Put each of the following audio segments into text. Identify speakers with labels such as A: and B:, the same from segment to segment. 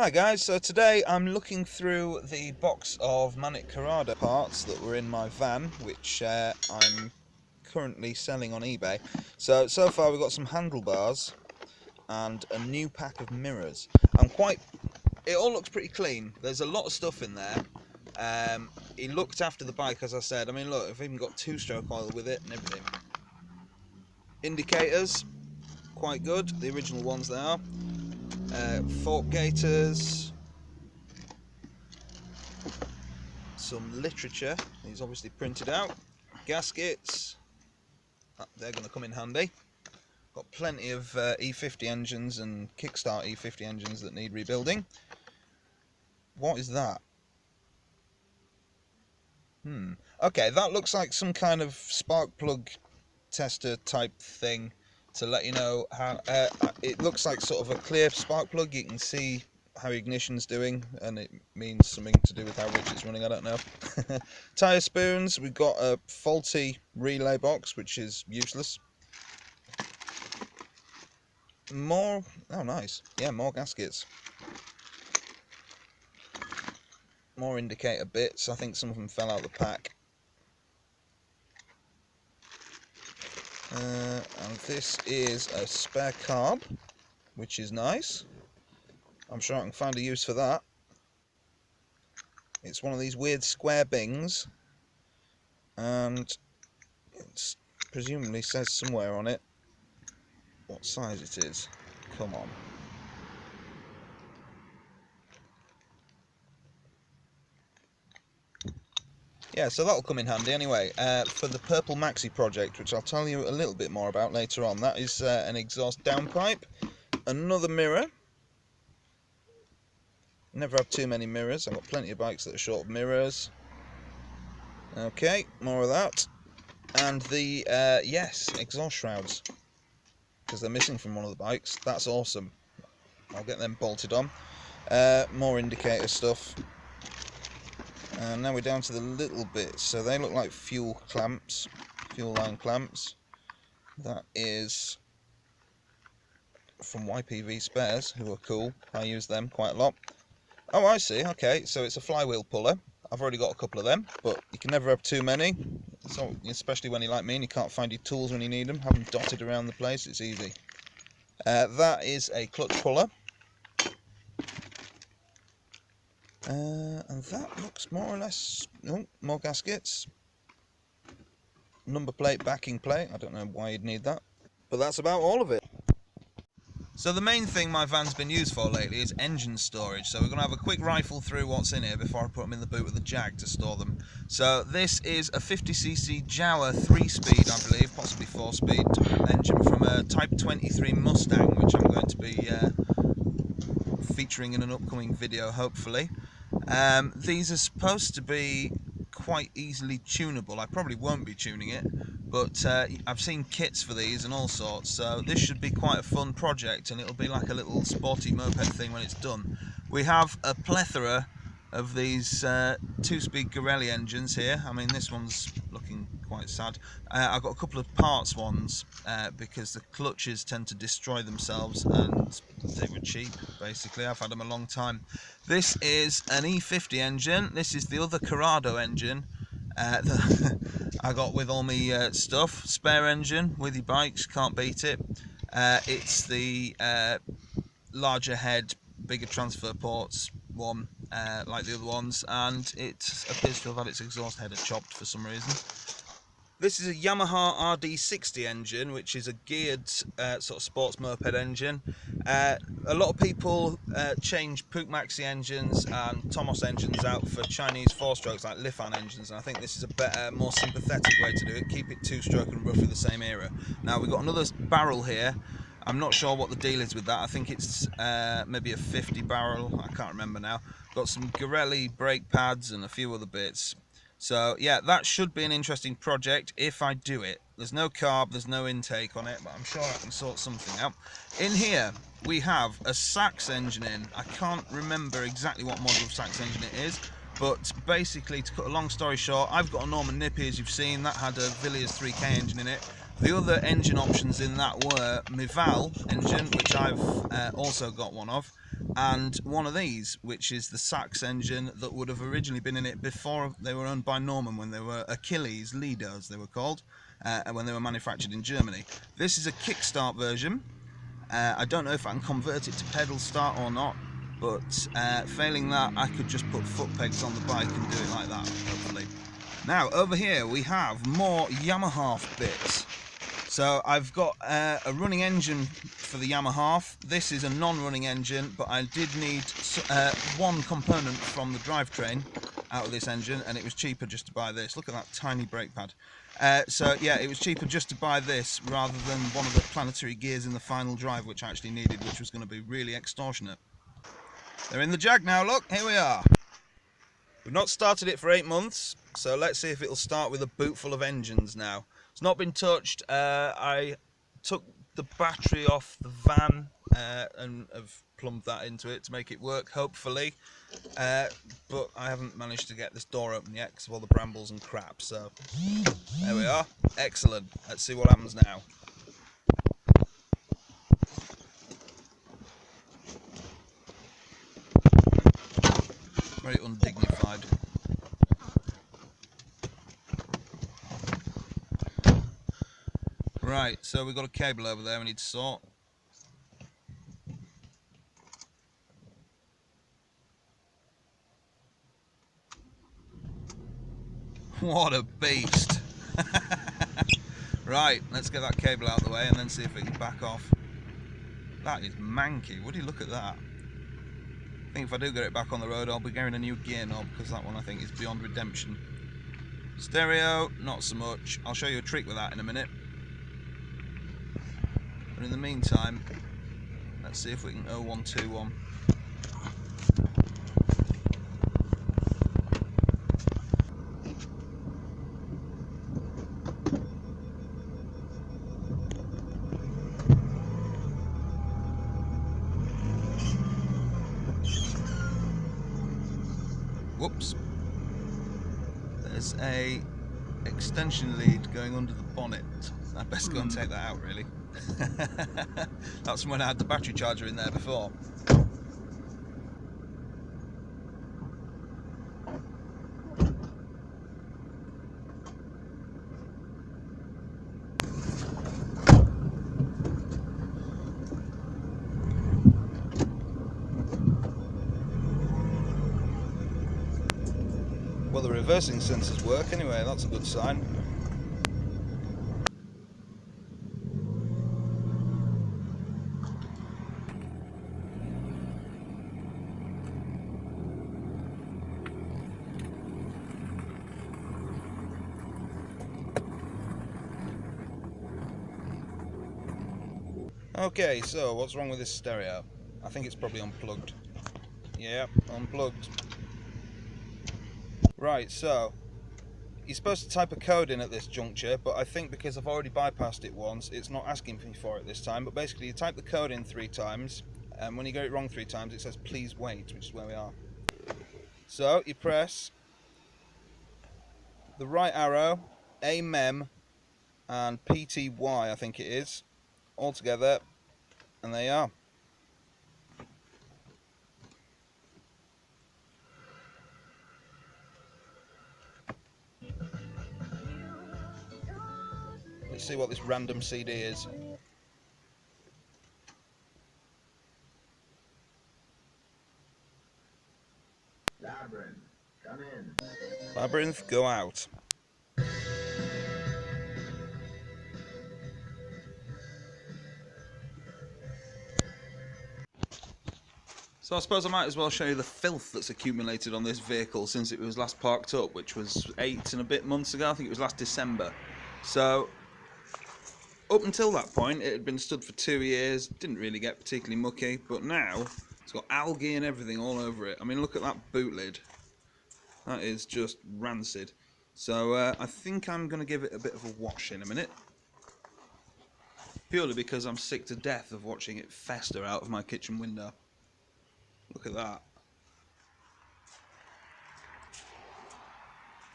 A: Hi guys, so today I'm looking through the box of Manic Korado parts that were in my van, which I'm currently selling on eBay. So far we've got some handlebars and a new pack of mirrors. It all looks pretty clean. There's a lot of stuff in there. He looked after the bike, as I said. I mean, look, I've even got two-stroke oil with it and everything. Indicators, quite good, the original ones they are. Fork gaiters. Some literature, these obviously printed out. Gaskets, they're going to come in handy. Got plenty of E50 engines and kickstart E50 engines that need rebuilding. What is that? Okay, that looks like some kind of spark plug tester type thing to let you know how it looks like sort of a clear spark plug. You can see how ignition's doing, and it means something to do with how rich it's running, I don't know. Tyre spoons, we've got a faulty relay box, which is useless. More, oh nice, yeah, more gaskets. More indicator bits, I think some of them fell out of the pack. And this is a spare carb, which is nice. I'm sure I can find a use for that. It's one of these weird square bings, and it presumably says somewhere on it what size it is. Come on. Yeah, so that'll come in handy anyway. For the Puch Maxi project, which I'll tell you a little bit more about later on, that is an exhaust downpipe, another mirror. Never have too many mirrors. I've got plenty of bikes that are short of mirrors. Okay, more of that. And the, yes, exhaust shrouds. Because they're missing from one of the bikes. That's awesome. I'll get them bolted on. More indicator stuff. And now we're down to the little bits. So they look like fuel clamps. Fuel line clamps. That is from YPV Spares, who are cool. I use them quite a lot. Oh, I see. Okay, so it's a flywheel puller. I've already got a couple of them, but you can never have too many. So, especially when you're like me and you can't find your tools when you need them. Have them dotted around the place, it's easy. That is a clutch puller. And that looks more or less... Oh, more gaskets. Number plate, backing plate. I don't know why you'd need that. But that's about all of it. So the main thing my van's been used for lately is engine storage. So we're going to have a quick rifle through what's in here before I put them in the boot of the Jag to store them. So this is a 50cc Jaguar 3-speed, I believe, possibly 4-speed engine from a Type 23 Mustang, which I'm going to be featuring in an upcoming video, hopefully. These are supposed to be quite easily tunable. I probably won't be tuning it, but I've seen kits for these and all sorts, so this should be quite a fun project, and it'll be like a little sporty moped thing when it's done. We have a plethora of these 2-speed Pirelli engines here. I mean, this one's looking quite sad. I've got a couple of parts ones because the clutches tend to destroy themselves, and they were cheap, basically. I've had them a long time. This is an E50 engine. This is the other Korado engine that I got with all my stuff. Spare engine with your bikes, can't beat it. It's the larger head, bigger transfer ports one, like the other ones, and it appears to have had its exhaust header chopped for some reason. This is a Yamaha RD60 engine, which is a geared sort of sports moped engine. A lot of people change Puch Maxi engines and Tomos engines out for Chinese 4-strokes like Lifan engines, and I think this is a better, more sympathetic way to do it. Keep it 2-stroke and roughly the same era. Now we've got another barrel here. I'm not sure what the deal is with that. I think it's maybe a 50 barrel. I can't remember now. Got some Pirelli brake pads and a few other bits. So yeah, that should be an interesting project if I do it. There's no carb, there's no intake on it, but I'm sure I can sort something out. In here we have a Sachs engine in. I can't remember exactly what model of Sachs engine it is, but basically, to cut a long story short, I've got a Norman Nippy, as you've seen, that had a Villiers 3K engine in it. The other engine options in that were my Val engine, which I've also got one of, and one of these, which is the Sachs engine that would have originally been in it before they were owned by Norman, when they were Achilles Leaders, they were called, when they were manufactured in Germany. This is a kickstart version. I don't know if I can convert it to pedal start or not, but failing that, I could just put foot pegs on the bike and do it like that, hopefully. Now, over here we have more Yamaha bits. So I've got a running engine for the Yamaha. This is a non-running engine, but I did need one component from the drivetrain out of this engine, and it was cheaper just to buy this. Look at that tiny brake pad. So yeah, it was cheaper just to buy this rather than one of the planetary gears in the final drive, which I actually needed, which was going to be really extortionate. They're in the Jag now, look, here we are. We've not started it for 8 months, so let's see if it'll start with a boot full of engines now. It's not been touched. I took the battery off the van and have plumbed that into it to make it work, hopefully. But I haven't managed to get this door open yet because of all the brambles and crap. So there we are. Excellent. Let's see what happens now. Very undignified. Right, so we've got a cable over there we need to sort. What a beast! Right, let's get that cable out of the way and then see if it can back off. That is manky. Would you look at that? I think if I do get it back on the road, I'll be getting a new gear knob, because that one I think is beyond redemption. Stereo, not so much. I'll show you a trick with that in a minute. But in the meantime, let's see if we can 0121. Whoops. There's a extension lead going under the bonnet. I best go and take that out, really. That's when I had the battery charger in there before. Well, the reversing sensors work anyway, that's a good sign. Okay, so what's wrong with this stereo? I think it's probably unplugged. Yeah, unplugged. Right, so you're supposed to type a code in at this juncture, but I think because I've already bypassed it once, it's not asking me for it this time. But basically, you type the code in 3 times, and when you get it wrong 3 times, it says please wait, which is where we are. So you press the right arrow, AMEM, and PTY, I think it is, all together, and there you are. Let's see what this random CD is.
B: Labyrinth, come in.
A: Labyrinth, go out. So I suppose I might as well show you the filth that's accumulated on this vehicle since it was last parked up, which was 8 and a bit months ago. I think it was last December. So up until that point, it had been stood for 2 years, didn't really get particularly mucky, but now it's got algae and everything all over it. I mean, look at that boot lid. That is just rancid. So I think I'm going to give it a bit of a wash in a minute. Purely because I'm sick to death of watching it fester out of my kitchen window. Look at that.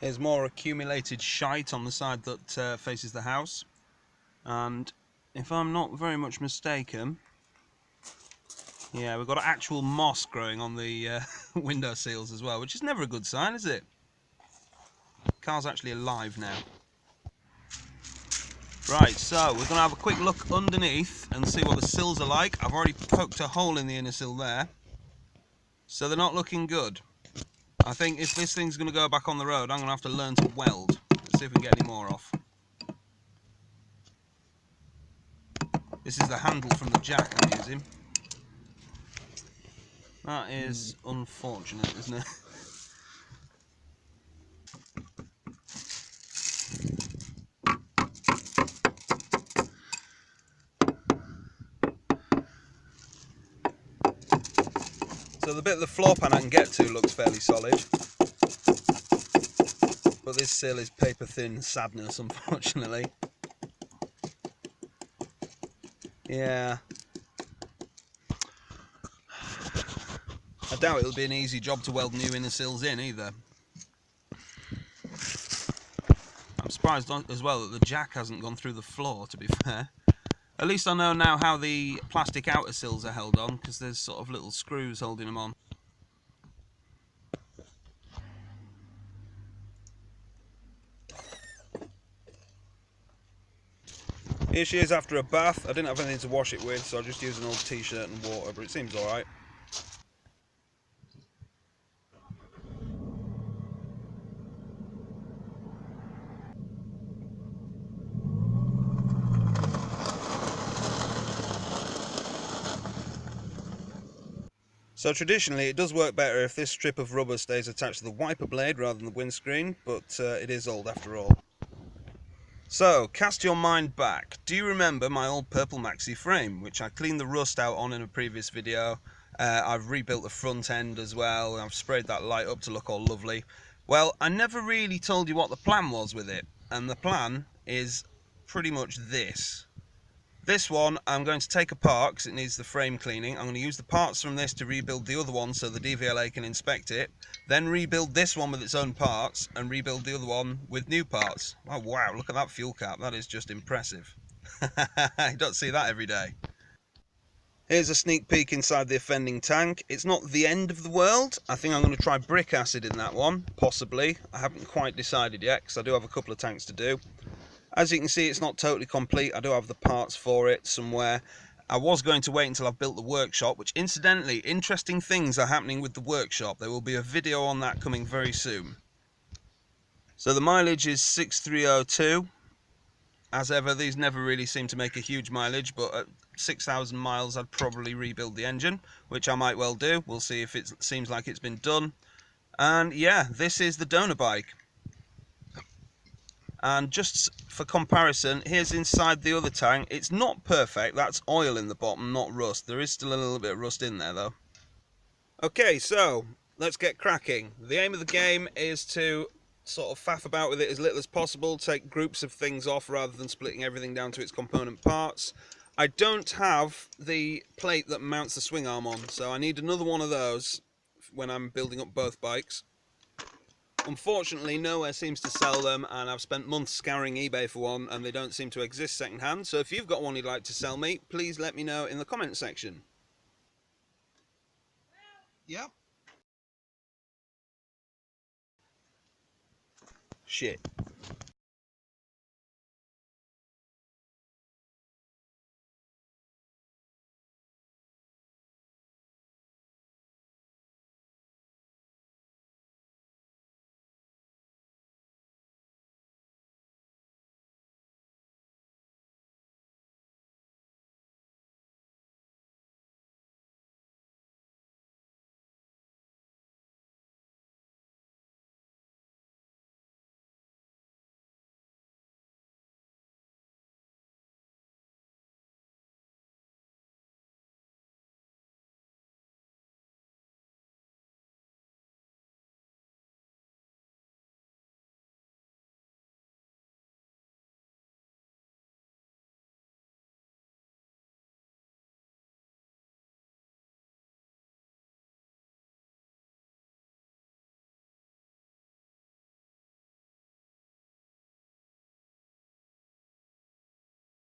A: There's more accumulated shite on the side that faces the house. And if I'm not very much mistaken, Yeah, we've got actual moss growing on the window seals as well, which is never a good sign, is it? Car's actually alive now. Right, so we're going to have a quick look underneath and see what the sills are like. I've already poked a hole in the inner sill there, so they're not looking good. I think if this thing's going to go back on the road, I'm going to have to learn to weld. Let's see if we can get any more off. This is the handle from the jack I'm using. That is unfortunate, isn't it? So the bit of the floor pan I can get to looks fairly solid. But this sill is paper thin sadness, unfortunately. Yeah. I doubt it'll be an easy job to weld new inner sills in either. I'm surprised as well that the jack hasn't gone through the floor, to be fair. At least I know now how the plastic outer sills are held on, because there's sort of little screws holding them on. Here she is after a bath. I didn't have anything to wash it with, so I just used an old t-shirt and water, but it seems alright. So traditionally it does work better if this strip of rubber stays attached to the wiper blade rather than the windscreen, but it is old after all. So, cast your mind back. Do you remember my old Puch Maxi frame, which I cleaned the rust out on in a previous video? I've rebuilt the front end as well, and I've sprayed that light up to look all lovely. Well, I never really told you what the plan was with it, and the plan is pretty much this. This one I'm going to take apart because it needs the frame cleaning. I'm going to use the parts from this to rebuild the other one so the DVLA can inspect it. Then rebuild this one with its own parts and rebuild the other one with new parts. Oh wow, look at that fuel cap. That is just impressive. You don't see that every day. Here's a sneak peek inside the offending tank. It's not the end of the world. I think I'm going to try brick acid in that one, possibly. I haven't quite decided yet because I do have a couple of tanks to do. As you can see, it's not totally complete. I do have the parts for it somewhere. I was going to wait until I've built the workshop, which incidentally, interesting things are happening with the workshop. There will be a video on that coming very soon. So the mileage is 6302. As ever, these never really seem to make a huge mileage, but at 6,000 miles I'd probably rebuild the engine, which I might well do. We'll see if it seems like it's been done. And yeah, this is the donor bike. And just for comparison, here's inside the other tank. It's not perfect, that's oil in the bottom, not rust. There is still a little bit of rust in there though. Okay, so let's get cracking. The aim of the game is to sort of faff about with it as little as possible, take groups of things off rather than splitting everything down to its component parts. I don't have the plate that mounts the swing arm on, so I need another one of those when I'm building up both bikes. Unfortunately, nowhere seems to sell them, and I've spent months scouring eBay for one, and they don't seem to exist second-hand. So if you've got one you'd like to sell me, please let me know in the comment section. Yep. Shit.